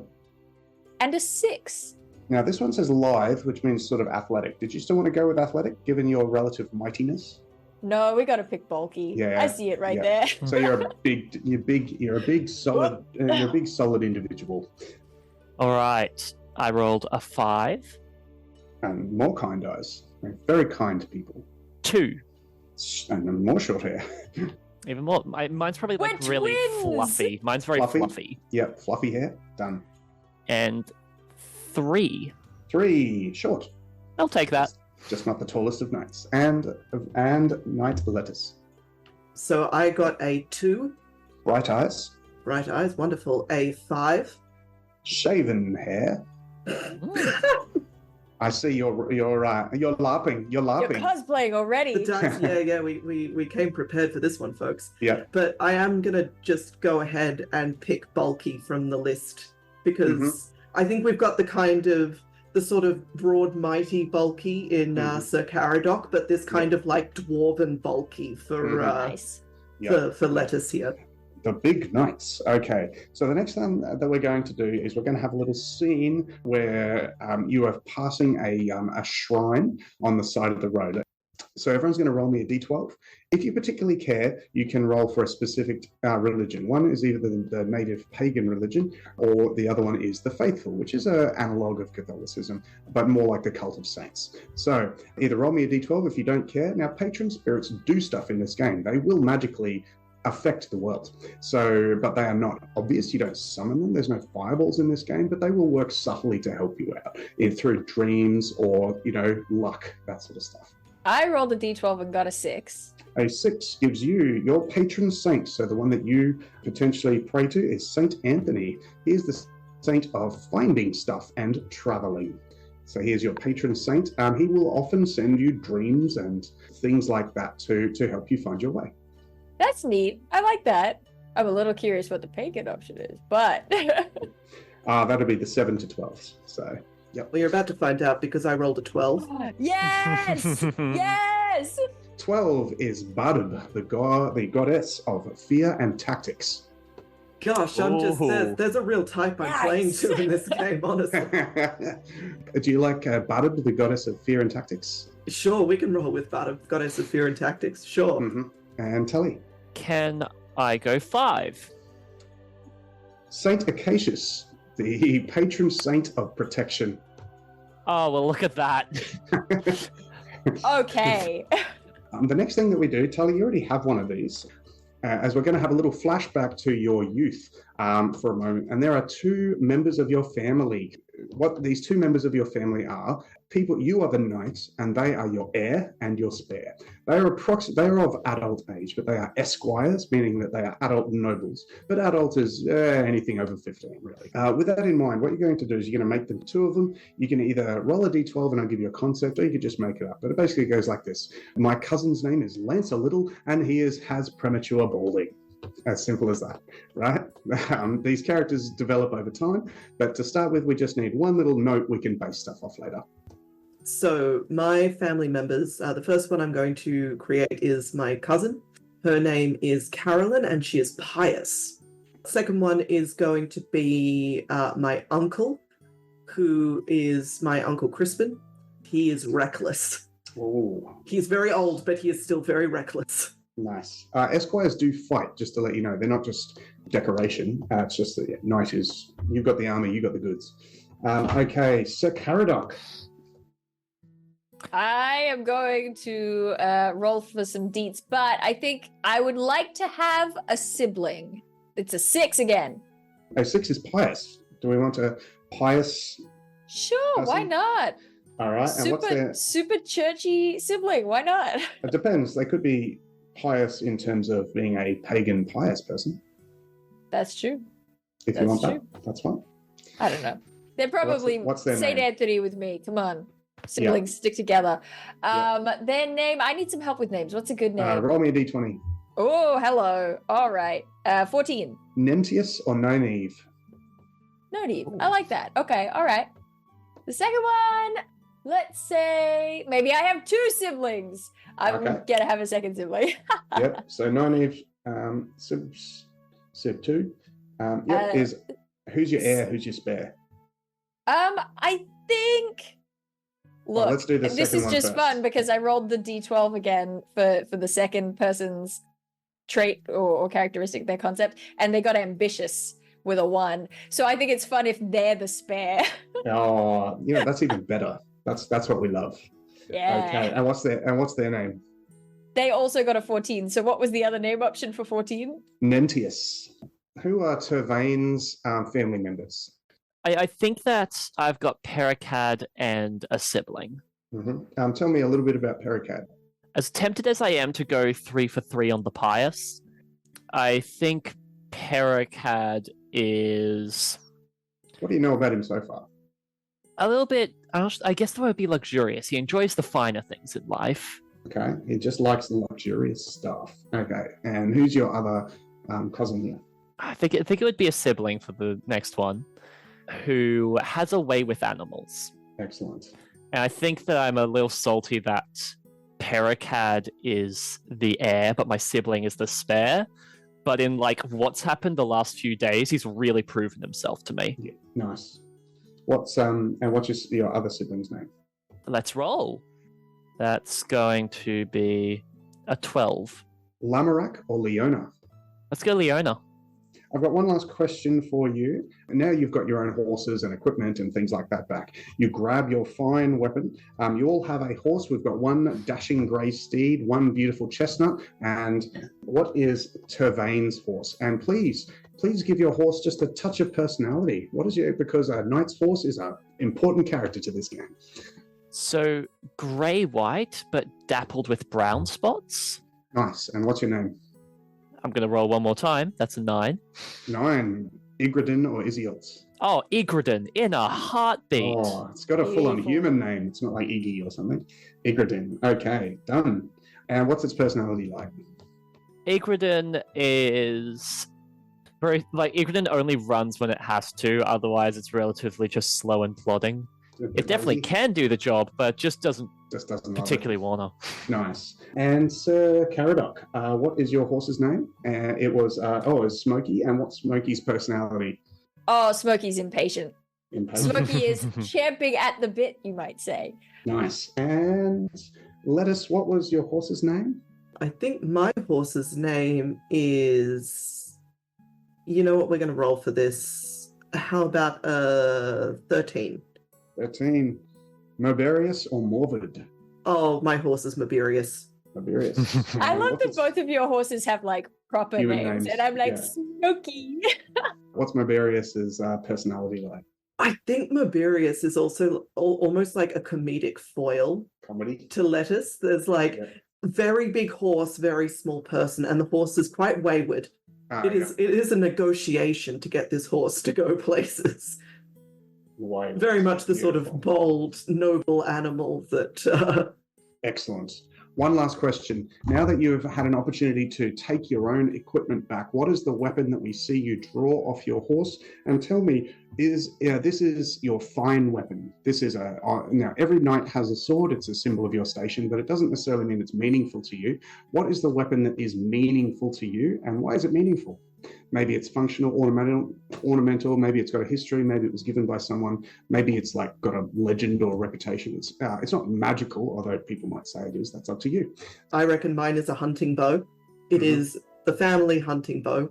And a 6. Now this one says lithe, which means sort of athletic. Did you still want to go with athletic, given your relative mightiness? No, we gotta pick bulky. Yeah, I see it right there. So you're a big solid individual. All right. I rolled a 5. And more kind eyes. Very kind people. 2. And then more short hair. Even more. Mine's probably like We're really twins! fluffy. Mine's very fluffy. Yep, fluffy hair. Done. And 3. 3. Short. I'll take that. Just not the tallest of knights. And knight lettuce. So I got a 2. Bright eyes. Bright eyes, wonderful. A 5. Shaven hair. I see you're LARPing. You're You're LARPing. cosplaying already. The dice, we came prepared for this one, folks. Yeah. But I am gonna just go ahead and pick bulky from the list, because I think we've got the sort of broad, mighty bulky in Sir Caradoc, but this kind of like dwarven bulky for Nice. for lettuce here. The big knights. Okay, so the next thing that we're going to do is we're going to have a little scene where you are passing a shrine on the side of the road. So everyone's going to roll me a d12. If you particularly care, you can roll for a specific religion. One is either the native pagan religion, or the other one is the faithful, which is an analog of Catholicism, but more like the cult of saints. So either roll me a d12 if you don't care. Now, patron spirits do stuff in this game. They will magically affect the world. So, but they are not obvious. You don't summon them. There's no fireballs in this game, but they will work subtly to help you out through dreams or, luck, that sort of stuff. I rolled a d12 and got a 6. A 6 gives you your patron saint. So the one that you potentially pray to is Saint Anthony. He is the saint of finding stuff and traveling. So here's your patron saint. He will often send you dreams and things like that to help you find your way. That's neat. I like that. I'm a little curious what the pagan option is, but That'll be the 7 to 12. So, yep. Well, you're about to find out because I rolled a 12. yes, yes. 12 is Badab, the goddess of fear and tactics. Gosh, there's a real type I'm playing to in this game, honestly. Do you like Badab, the goddess of fear and tactics? Sure, we can roll with Badab, goddess of fear and tactics. Sure. Mm-hmm. And Tully? Can I go 5? Saint Acacius, the patron saint of protection. Oh, well, look at that. Okay. The next thing that we do, Tully, you already have one of these, as we're going to have a little flashback to your youth for a moment. And there are 2 members of your family. What these 2 members of your family are, you are the knights, and they are your heir and your spare. They are of adult age, but they are esquires, meaning that they are adult nobles. But adult is anything over 15, really. With that in mind, what you're going to do is you're going to make the 2 of them. You can either roll a d12 and I'll give you a concept, or you could just make it up. But it basically goes like this. My cousin's name is Lance a Little, and he has premature balding. As simple as that, right? These characters develop over time, but to start with, we just need one little note we can base stuff off later. So my family members, the first one I'm going to create is my cousin. Her name is Carolyn, and she is pious. Second one is going to be my uncle, who is my Uncle Crispin. He is reckless. Oh, He's very old, but he is still very reckless. nice. Esquires do fight, just to let you know. They're not just decoration. It's just that knight is, you've got the armor, you've got the goods. Okay, Sir Caradoc. I am going to roll for some deets, but I think I would like to have a sibling. It's a 6 again. A 6 is pious. Do we want a pious? Sure, why Person? not? All right, and what's their? Super churchy sibling, why not? It depends. They could be pious in terms of being a pagan pious person. That's true. If you want that, that's fine. I don't know. They're probably What's their Saint name? Anthony with me. Come on. Siblings stick together. Their name, I need some help with names. What's a good name? Roll me a d20. Oh, hello. All right. 14. Nemtius or Noneve? No need. I like that. Okay. All right. The second one, let's say maybe I have 2 siblings. I'm gonna have a second sibling. Yep. So Noneve, Sib 2. Is who's your heir? Who's your spare? I think. Look, let's do the this second is one just first. fun because I rolled the d12 again for the second person's trait or characteristic, their concept, and they got ambitious with a 1. So I think it's fun if they're the spare. Oh, that's even better. That's what we love. Yeah. Okay. And what's their name? They also got a 14. So what was the other name option for 14? Nemtius. Who are Tervain's family members? I think that I've got Pericad and a sibling. Mm-hmm. Tell me a little bit about Pericad. As tempted as I am to go 3 for 3 on the pious, I think Pericad is What do you know about him so far? a little bit, I guess the word would be luxurious. He enjoys the finer things in life. Okay. He just likes the luxurious stuff. Okay. And who's your other cousin here? I think it would be a sibling for the next one who has a way with animals. Excellent. And I think that I'm a little salty that Pericad is the heir, but my sibling is the spare. But in what's happened the last few days, he's really proven himself to me. Yeah. Nice. What's your other sibling's name? Let's roll. That's going to be a 12. Lamarak or Leona? Let's go Leona. I've got one last question for you. Now you've got your own horses and equipment and things like that back. You grab your fine weapon. You all have a horse. We've got one dashing grey steed, one beautiful chestnut. And what is Tervain's horse? And please give your horse just a touch of personality. Because a knight's horse is an important character to this game. So grey-white, but dappled with brown spots. Nice. And what's your name? I'm going to roll one more time. That's a 9. 9. Igradin or Isiot? Oh, Igradin, in a heartbeat. Oh, it's got a full-on Beautiful. human name. It's not like Iggy or something. Igradin. Okay, done. And what's its personality like? Igradin is very Igradin only runs when it has to. Otherwise, it's relatively just slow and plodding. It definitely can do the job, but just doesn't particularly want to. Nice. And Sir Caradoc, what is your horse's name? It was Smokey. And what's Smokey's personality? Oh, Smokey's impatient. Impatient. Smokey is champing at the bit, you might say. Nice. And Lettuce, what was your horse's name? I think my horse's name is... You know what? We're going to roll for this. How about 13? 13. Moberius or Morvid? Oh, my horse is Moberius. Moberius. I love What's that its- both of your horses have proper Human names, names, and I'm like, yeah. Smokey. What's Moberius's personality like? I think Moberius is also almost like a comedic foil Comedy? to Lettuce. There's very big horse, very small person, and the horse is quite wayward. It is a negotiation to get this horse to go places. Why? Very much the sort Beautiful. of bold, noble animal that... Excellent. One last question. Now that you've had an opportunity to take your own equipment back, what is the weapon that we see you draw off your horse? And tell me, this is your fine weapon. This is now every knight has a sword. It's a symbol of your station, but it doesn't necessarily mean it's meaningful to you. What is the weapon that is meaningful to you, and why is it meaningful? Maybe it's functional, ornamental. Maybe it's got a history. Maybe it was given by someone. Maybe it's got a legend or reputation. It's not magical, although people might say it is. That's up to you. I reckon mine is a hunting bow. It is the family hunting bow,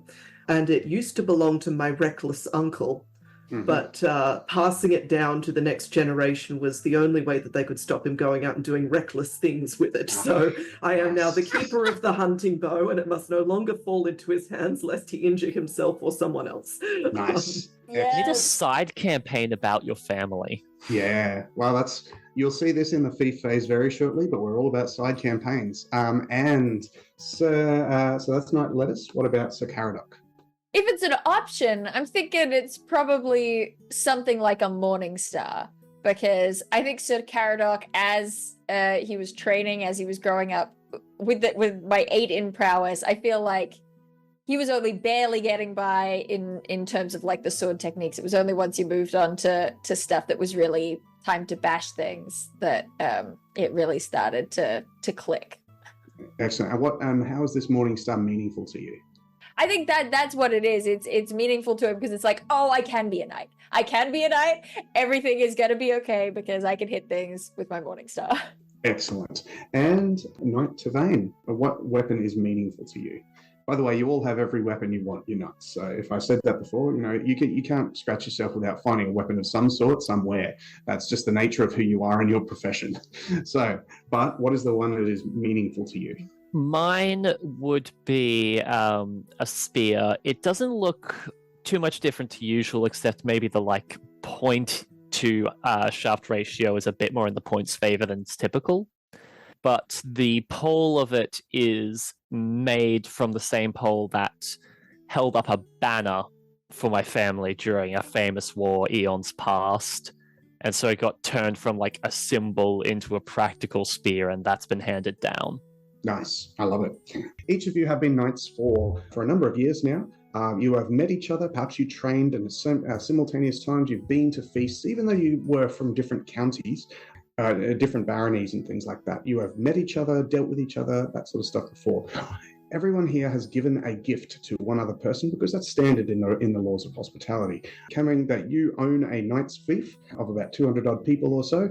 and it used to belong to my reckless uncle. But passing it down to the next generation was the only way that they could stop him going out and doing reckless things with it. So I am now the keeper of the hunting bow, and it must no longer fall into his hands lest he injure himself or someone else. Nice. You need a side campaign about your family. Yeah. Well, You'll see this in the thief phase very shortly, but we're all about side campaigns. And so that's Knight Lettuce. What about Sir Caradoc? If it's an option, I'm thinking it's probably something like a Morning Star, because I think Sir Caradoc, as he was training, as he was growing up, with my 8 in prowess, I feel like he was only barely getting by in terms of like the sword techniques. It was only once you moved on to stuff that was really time to bash things that it really started to click. Excellent. And what? How is this Morning Star meaningful to you? I think that's what it is. It's meaningful to him because it's like, oh, I can be a knight. I can be a knight. Everything is gonna be okay because I can hit things with my Morning Star. Excellent. And Knight Tevane, what weapon is meaningful to you? By the way, you all have every weapon you want. You're nuts. So if I said that before, you can't scratch yourself without finding a weapon of some sort somewhere. That's just the nature of who you are in your profession. So, but what is the one that is meaningful to you? Mine would be a spear. It doesn't look too much different to usual, except maybe the point to shaft ratio is a bit more in the point's favor than it's typical. But the pole of it is made from the same pole that held up a banner for my family during a famous war eons past. And so it got turned from like a symbol into a practical spear, and that's been handed down. Nice. I love it. Each of you have been knights for a number of years now. You have met each other. Perhaps you trained in simultaneous times. You've been to feasts, even though you were from different counties, different baronies and things like that. You have met each other, dealt with each other, that sort of stuff before. Everyone here has given a gift to one other person because that's standard in the laws of hospitality. Coming that you own a knight's fief of about 200 odd people or so.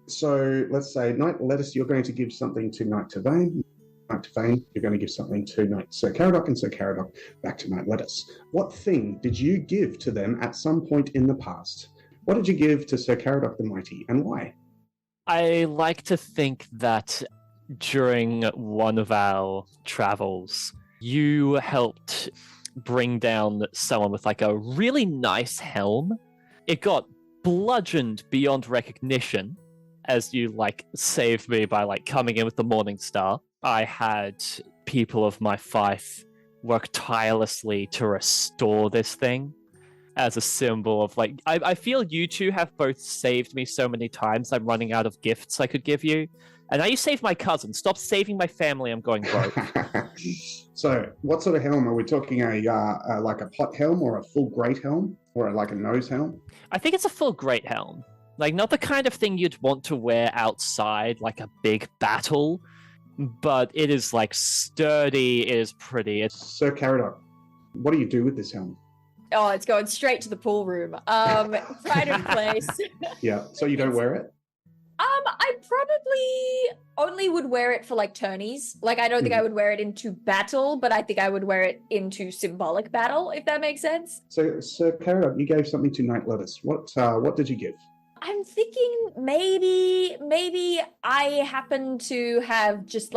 So let's say Knight Lettuce, you're going to give something to Knight Tevane. Knight Tevane, you're going to give something to Knight Sir Caradoc, and Sir Caradoc back to Knight Lettuce. What thing did you give to them at some point in the past? What did you give to Sir Caradoc the Mighty, and why? I like to think that during one of our travels, you helped bring down someone with like a really nice helm. It got bludgeoned beyond recognition as you saved me by coming in with the Morning Star. I had people of my fief work tirelessly to restore this thing as a symbol of I feel you two have both saved me so many times I'm running out of gifts I could give you. And now you saved my cousin. Stop saving my family, I'm going broke. So what sort of helm? Are we talking a pot helm or a full great helm or like a nose helm? I think it's a full great helm. Not the kind of thing you'd want to wear outside like a big battle, but it is sturdy, it is pretty. Sir Caradoc, what do you do with this helm? Oh, it's going straight to the pool room. Pride in place. Yeah, so you don't wear it? I probably only would wear it for tourneys. I don't think I would wear it into battle, but I think I would wear it into symbolic battle, if that makes sense. So, Sir Caradoc, you gave something to Knight Lettuce. What did you give? I'm thinking maybe I happen to have just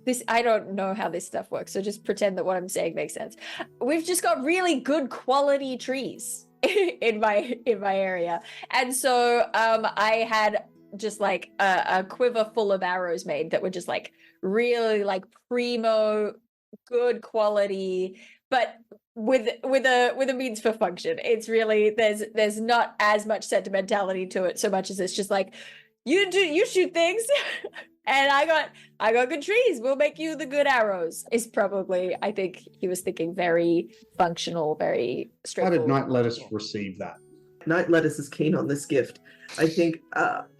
this. I don't know how this stuff works, so just pretend that what I'm saying makes sense. We've just got really good quality trees in my area, and so I had just a quiver full of arrows made that were just really primo good quality, but with a means for function. It's really there's not as much sentimentality to it so much as it's just you shoot things and I got good trees, we'll make you the good arrows. Is probably, I think he was thinking very functional, very straightforward. How did Knight Lettuce receive that? Knight Lettuce is keen on this gift. I think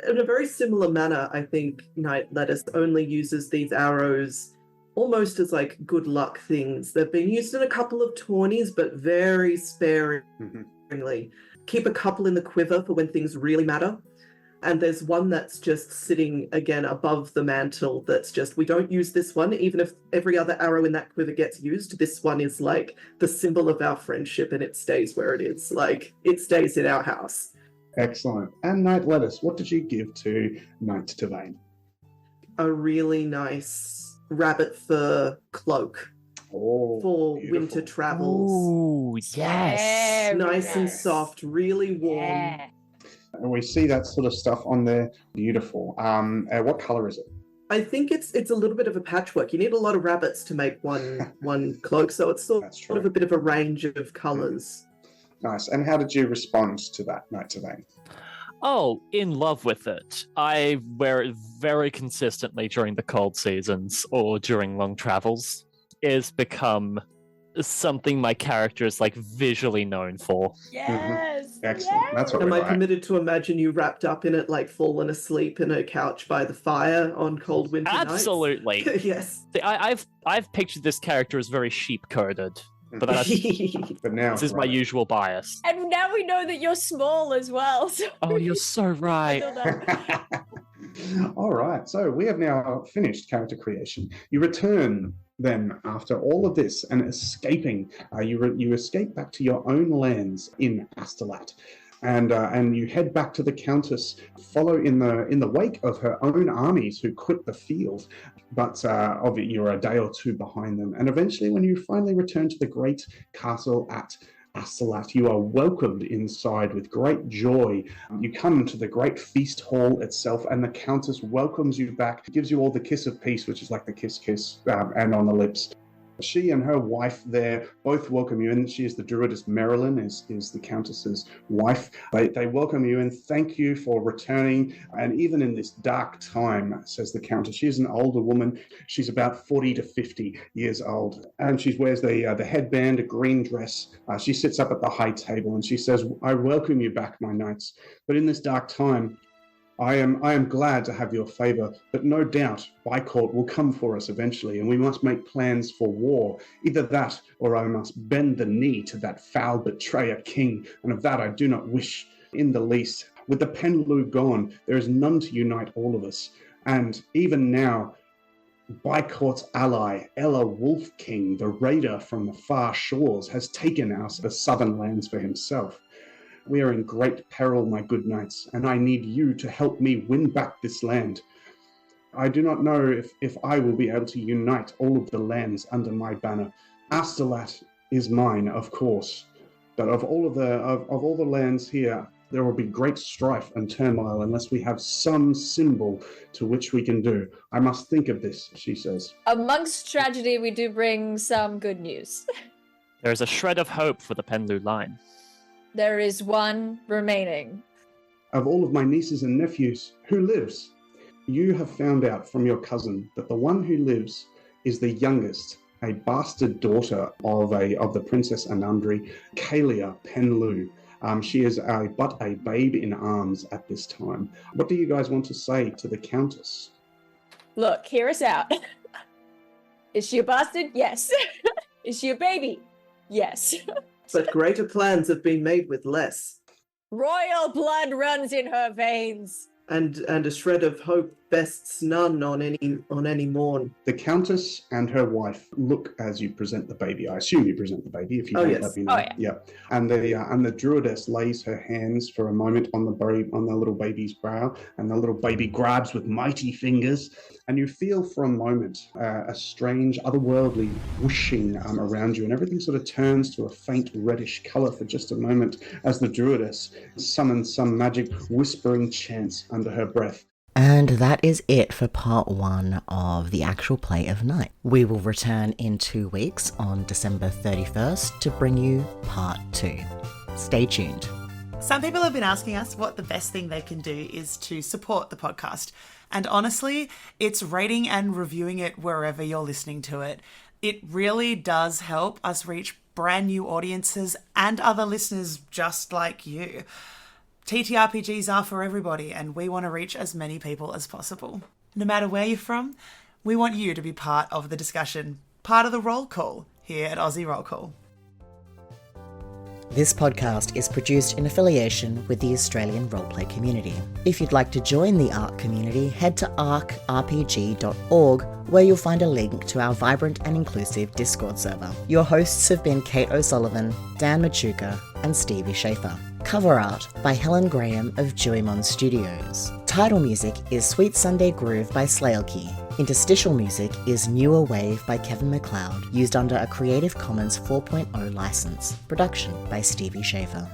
in a very similar manner, I think Knight Lettuce only uses these arrows almost as good luck things. They've been used in a couple of tourneys, but very sparingly. Mm-hmm. Keep a couple in the quiver for when things really matter. And there's one that's just sitting again above the mantle that's just, we don't use this one, even if every other arrow in that quiver gets used. This one is the symbol of our friendship, and it stays where it is. It stays in our house. Excellent. And Knight Lettuce, what did you give to Knight Tevane? A really nice rabbit fur cloak for beautiful winter travels. Oh, yes. Nice and soft, really warm. Yeah. And we see that sort of stuff on there. Beautiful. What color is it? I think it's a little bit of a patchwork. You need a lot of rabbits to make one cloak, so it's sort of a bit of a range of colors. Nice. And how did you respond to that night today? Oh, in love with it. I wear it very consistently during the cold seasons or during long travels. It has become something my character is like visually known for. Yes. Excellent. Yes. That's what Am we I like. permitted to imagine you wrapped up in it, like fallen asleep in a couch by the fire on cold winter nights? Absolutely. Yes. See, I've pictured this character as very sheep-coded, but that's, But now this is my usual bias. And now we know that you're small as well. So Oh, you're so I right. don't know. All right, so we have now finished character creation. You return then after all of this and escaping. You escape back to your own lands in Astolat, and you head back to the Countess. Follow in the wake of her own armies who quit the field, but you're a day or two behind them. And eventually, when you finally return to the great castle at Astolat, you are welcomed inside with great joy. You come to the great feast hall itself, and the Countess welcomes you back, gives you all the kiss of peace, which is like the kiss, and on the lips. She and her wife there both welcome you, and she is the druidess Marilyn, is the Countess's wife. They welcome you and thank you for returning. And even in this dark time, says the Countess, she is an older woman. She's about 40 to 50 years old, and she wears the headband, a green dress. She sits up at the high table and she says, "I welcome you back, my knights. But in this dark time, I am glad to have your favor, but no doubt Bycourt will come for us eventually, and we must make plans for war. Either that, or I must bend the knee to that foul betrayer king, and of that I do not wish in the least. With the PenLlew gone, there is none to unite all of us, and even now, Bycourt's ally, Ella Wolf King, the raider from the far shores, has taken the southern lands for himself. We are in great peril, my good knights, and I need you to help me win back this land. I do not know if I will be able to unite all of the lands under my banner. Astolat is mine, of course, but of all the lands here, there will be great strife and turmoil unless we have some symbol to which we can do. I must think of this," she says. Amongst tragedy, we do bring some good news. There is a shred of hope for the PenLlew line. There is one remaining. Of all of my nieces and nephews, who lives? You have found out from your cousin that the one who lives is the youngest, a bastard daughter of the Princess Anandri, Kalia PenLlew. She is but a babe in arms at this time. What do you guys want to say to the Countess? Look, hear us out. Is she a bastard? Yes. Is she a baby? Yes. But greater plans have been made with less. Royal blood runs in her veins. And a shred of hope bests none on any morn. The Countess and her wife look as you present the baby. I assume you present the baby. If you don't, yes. let me know. Oh, yeah. And the druidess lays her hands for a moment on the little baby's brow, and the little baby grabs with mighty fingers, and you feel for a moment a strange, otherworldly whooshing around you, and everything sort of turns to a faint reddish color for just a moment as the druidess summons some magic whispering chants under her breath. And that is it for part 1 of the actual play of Night. We will return in 2 weeks on December 31st to bring you part 2. Stay tuned. Some people have been asking us what the best thing they can do is to support the podcast. And honestly, it's rating and reviewing it wherever you're listening to it. It really does help us reach brand new audiences and other listeners just like you. TTRPGs are for everybody, and we want to reach as many people as possible. No matter where you're from, we want you to be part of the discussion, part of the roll call here at Aussie Roll Call. This podcast is produced in affiliation with the Australian roleplay community. If you'd like to join the ARC community, head to arcrpg.org, where you'll find a link to our vibrant and inclusive Discord server. Your hosts have been Kate O'Sullivan, Dan Machuca, and Stevie Schaefer. Cover art by Helen Graham of Juimon Studios. Title music is Sweet Sunday Groove by Slailkey. Interstitial music is Newer Wave by Kevin MacLeod, used under a Creative Commons 4.0 license. Production by Stevie Schaefer.